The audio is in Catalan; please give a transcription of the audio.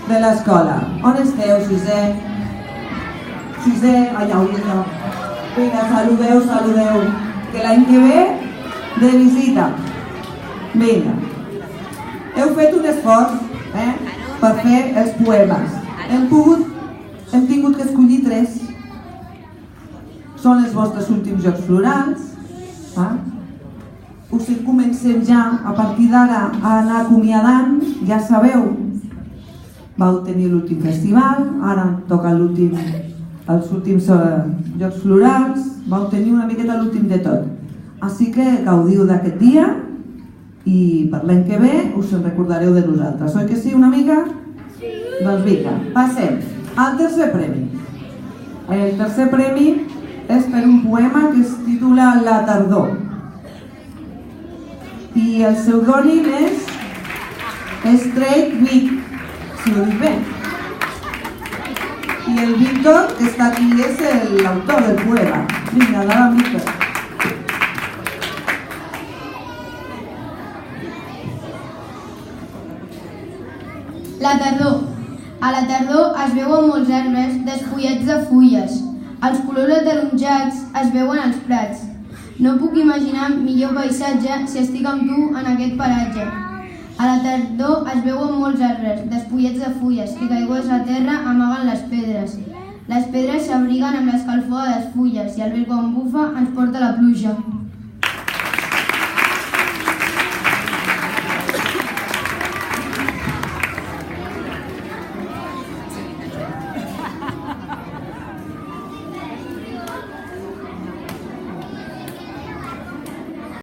de l'escola. On esteu, sisè? Sisè, allà, allà. Vinga, saludeu, que l'any que ve de visita. Vinga. Heu fet un esforç per fer els poemes. Hem tingut que escollir 3. Són els vostres últims Jocs Florals. Us comencem ja, a partir d'ara, a anar acomiadant. Ja sabeu, vau tenir l'últim festival, ara toca els últims Jocs Florals, vau tenir una miqueta l'últim de tot. Així que gaudiu d'aquest dia i per l'any que ve us en recordareu de nosaltres. Oi que sí, una mica? Sí! Doncs vinga, passem al tercer premi. El tercer premi és per un poema que es titula La tardor. I el pseudònim és Straight Vic, si ho dic bé. I el Víctor, que està aquí, és l'autor del poema. Vinga, endavant, Víctor. La tardor. A la tardor es veuen molts arbres despullats de fulles. Els colors ataronjats es veuen als prats. No puc imaginar millor paisatge si estic amb tu en aquest paratge. A la tardor es veuen molts arbres despullats de fulles que caiguts a terra amaguen les pedres. Les pedres s'abriguen amb l'escalfor de les fulles i el vent quan bufa ens porta la pluja.